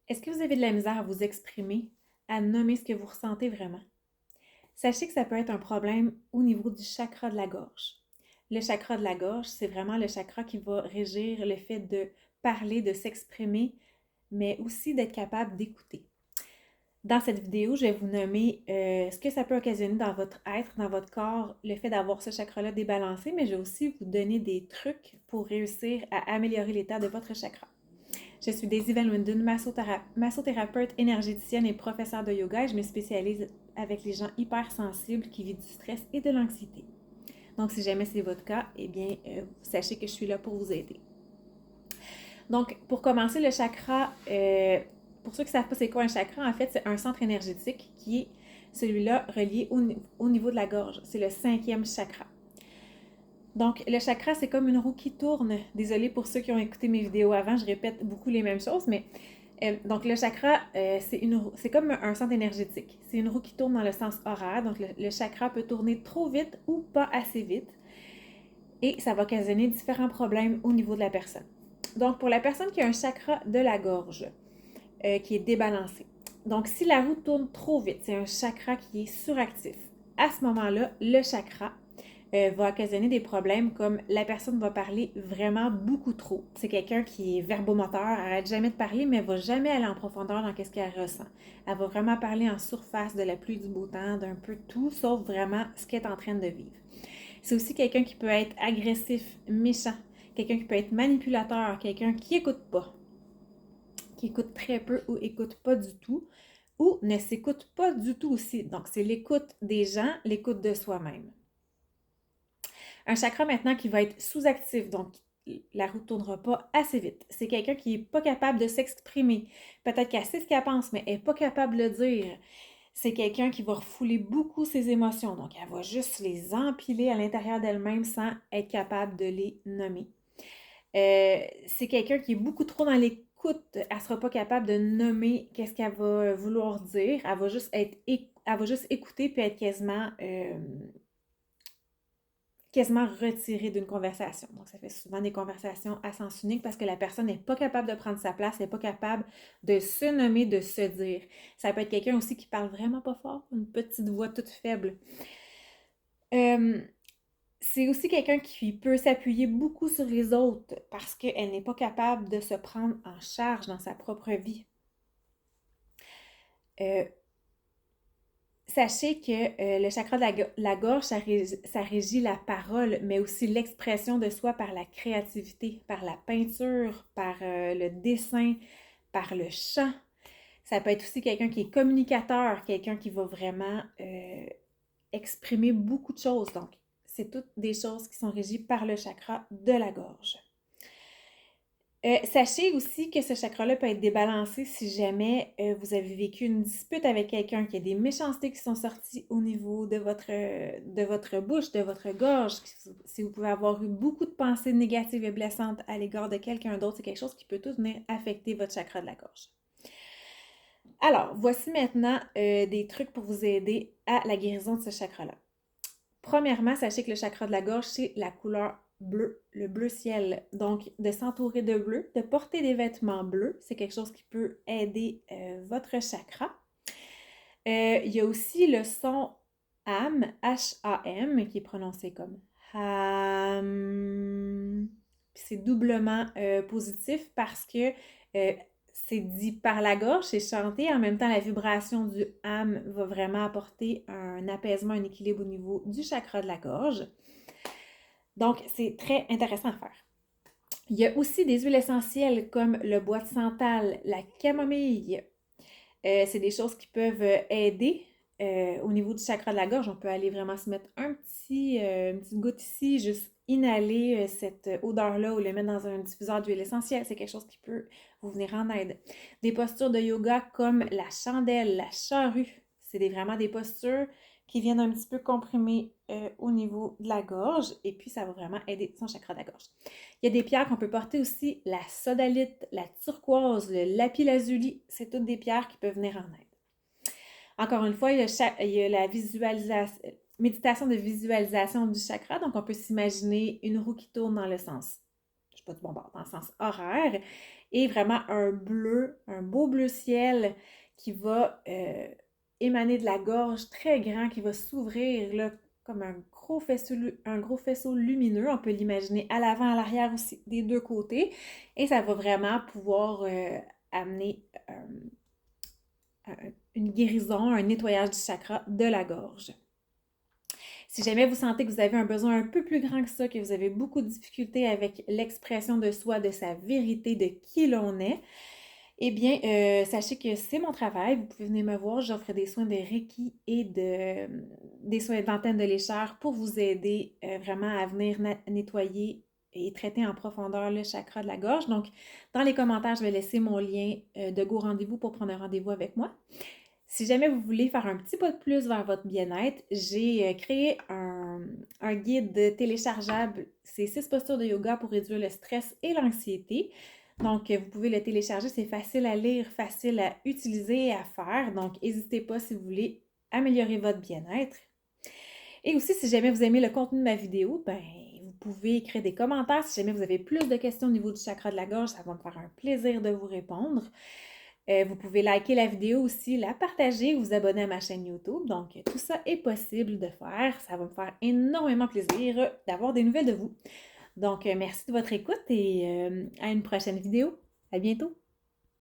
Est-ce que vous avez de la misère à vous exprimer, à nommer ce que vous ressentez vraiment? Sachez que ça peut être un problème au niveau du chakra de la gorge. Le chakra de la gorge, c'est vraiment le chakra qui va régir le fait de parler, de s'exprimer, mais aussi d'être capable d'écouter. Dans cette vidéo, je vais vous nommer ce que ça peut occasionner dans votre être, dans votre corps, le fait d'avoir ce chakra-là débalancé, mais je vais aussi vous donner des trucs pour réussir à améliorer l'état de votre chakra. Je suis Daisy Van Winden, massothérapeute, énergéticienne et professeure de yoga et je me spécialise avec les gens hypersensibles qui vivent du stress et de l'anxiété. Donc, si jamais c'est votre cas, eh bien, sachez que je suis là pour vous aider. Donc, pour commencer, le chakra, pour ceux qui ne savent pas c'est quoi un chakra, en fait, c'est un centre énergétique qui est celui-là relié au niveau de la gorge. C'est le 5e chakra. Donc, le chakra, c'est comme une roue qui tourne. Désolée pour ceux qui ont écouté mes vidéos avant, je répète beaucoup les mêmes choses, mais donc le chakra, c'est comme un centre énergétique. C'est une roue qui tourne dans le sens horaire. Donc, le chakra peut tourner trop vite ou pas assez vite. Et ça va occasionner différents problèmes au niveau de la personne. Donc, pour la personne qui a un chakra de la gorge qui est débalancé, donc si la roue tourne trop vite, c'est un chakra qui est suractif. À ce moment-là, le chakra va occasionner des problèmes comme la personne va parler vraiment beaucoup trop. C'est quelqu'un qui est verbomoteur, elle n'arrête jamais de parler, mais elle ne va jamais aller en profondeur dans ce qu'elle ressent. Elle va vraiment parler en surface de la pluie, du beau temps, d'un peu de tout, sauf vraiment ce qu'elle est en train de vivre. C'est aussi quelqu'un qui peut être agressif, méchant, quelqu'un qui peut être manipulateur, quelqu'un qui n'écoute pas, qui écoute très peu ou écoute pas du tout, ou ne s'écoute pas du tout aussi. Donc, c'est l'écoute des gens, l'écoute de soi-même. Un chakra maintenant qui va être sous-actif, donc la roue ne tournera pas assez vite. C'est quelqu'un qui n'est pas capable de s'exprimer. Peut-être qu'elle sait ce qu'elle pense, mais elle n'est pas capable de le dire. C'est quelqu'un qui va refouler beaucoup ses émotions. Donc, elle va juste les empiler à l'intérieur d'elle-même sans être capable de les nommer. C'est quelqu'un qui est beaucoup trop dans l'écoute. Elle ne sera pas capable de nommer qu'est-ce qu'elle va vouloir dire. Elle va juste écouter puis être quasiment retirée d'une conversation. Donc, ça fait souvent des conversations à sens unique parce que la personne n'est pas capable de prendre sa place, n'est pas capable de se nommer, de se dire. Ça peut être quelqu'un aussi qui parle vraiment pas fort, une petite voix toute faible. Euh, c'est aussi quelqu'un qui peut s'appuyer beaucoup sur les autres parce qu'elle n'est pas capable de se prendre en charge dans sa propre vie. Euh, Sachez que le chakra de la gorge, ça régit la parole, mais aussi l'expression de soi par la créativité, par la peinture, par le dessin, par le chant. Ça peut être aussi quelqu'un qui est communicateur, quelqu'un qui va vraiment exprimer beaucoup de choses. Donc, c'est toutes des choses qui sont régies par le chakra de la gorge. Sachez aussi que ce chakra-là peut être débalancé si jamais vous avez vécu une dispute avec quelqu'un, qu'il y a des méchancetés qui sont sorties au niveau de votre bouche, de votre gorge. Si vous pouvez avoir eu beaucoup de pensées négatives et blessantes à l'égard de quelqu'un d'autre, c'est quelque chose qui peut tout venir affecter votre chakra de la gorge. Alors, voici maintenant des trucs pour vous aider à la guérison de ce chakra-là. Premièrement, sachez que le chakra de la gorge, c'est la couleur bleu, le bleu ciel. Donc, de s'entourer de bleu, de porter des vêtements bleus, c'est quelque chose qui peut aider votre chakra. Il y a aussi le son AM, H-A-M, qui est prononcé comme ham. C'est doublement positif parce que c'est dit par la gorge, c'est chanté. En même temps, la vibration du ham va vraiment apporter un apaisement, un équilibre au niveau du chakra de la gorge. Donc, c'est très intéressant à faire. Il y a aussi des huiles essentielles comme le bois de santal, la camomille. C'est des choses qui peuvent aider au niveau du chakra de la gorge. On peut aller vraiment se mettre une petite goutte ici, juste inhaler cette odeur-là ou le mettre dans un diffuseur d'huile essentielle. C'est quelque chose qui peut vous venir en aide. Des postures de yoga comme la chandelle, la charrue. C'est vraiment des postures qui viennent un petit peu comprimer au niveau de la gorge et puis ça va vraiment aider son chakra de la gorge. Il y a des pierres qu'on peut porter aussi, la sodalite, la turquoise, le lapis-lazuli, c'est toutes des pierres qui peuvent venir en aide. Encore une fois, il y a la méditation de visualisation du chakra, donc on peut s'imaginer une roue qui tourne dans le sens je sais pas du bon bord, dans le sens horaire, et vraiment un bleu, un beau bleu ciel qui va émaner de la gorge très grand, qui va s'ouvrir là, comme un gros faisceau lumineux. On peut l'imaginer à l'avant, à l'arrière aussi, des deux côtés. Et ça va vraiment pouvoir amener une guérison, un nettoyage du chakra de la gorge. Si jamais vous sentez que vous avez un besoin un peu plus grand que ça, que vous avez beaucoup de difficultés avec l'expression de soi, de sa vérité, de qui l'on est, eh bien, sachez que c'est mon travail. Vous pouvez venir me voir. J'offre des soins de Reiki et des soins d'antenne de lécheur pour vous aider vraiment à venir nettoyer et traiter en profondeur le chakra de la gorge. Donc, dans les commentaires, je vais laisser mon lien de Go Rendez-vous pour prendre un rendez-vous avec moi. Si jamais vous voulez faire un petit pas de plus vers votre bien-être, j'ai créé un guide téléchargeable. C'est 6 postures de yoga pour réduire le stress et l'anxiété. Donc, vous pouvez le télécharger. C'est facile à lire, facile à utiliser et à faire. Donc, n'hésitez pas si vous voulez améliorer votre bien-être. Et aussi, si jamais vous aimez le contenu de ma vidéo, ben, vous pouvez écrire des commentaires. Si jamais vous avez plus de questions au niveau du chakra de la gorge, ça va me faire un plaisir de vous répondre. Vous pouvez liker la vidéo aussi, la partager, vous abonner à ma chaîne YouTube. Donc, tout ça est possible de faire. Ça va me faire énormément plaisir d'avoir des nouvelles de vous. Donc, merci de votre écoute et à une prochaine vidéo. À bientôt!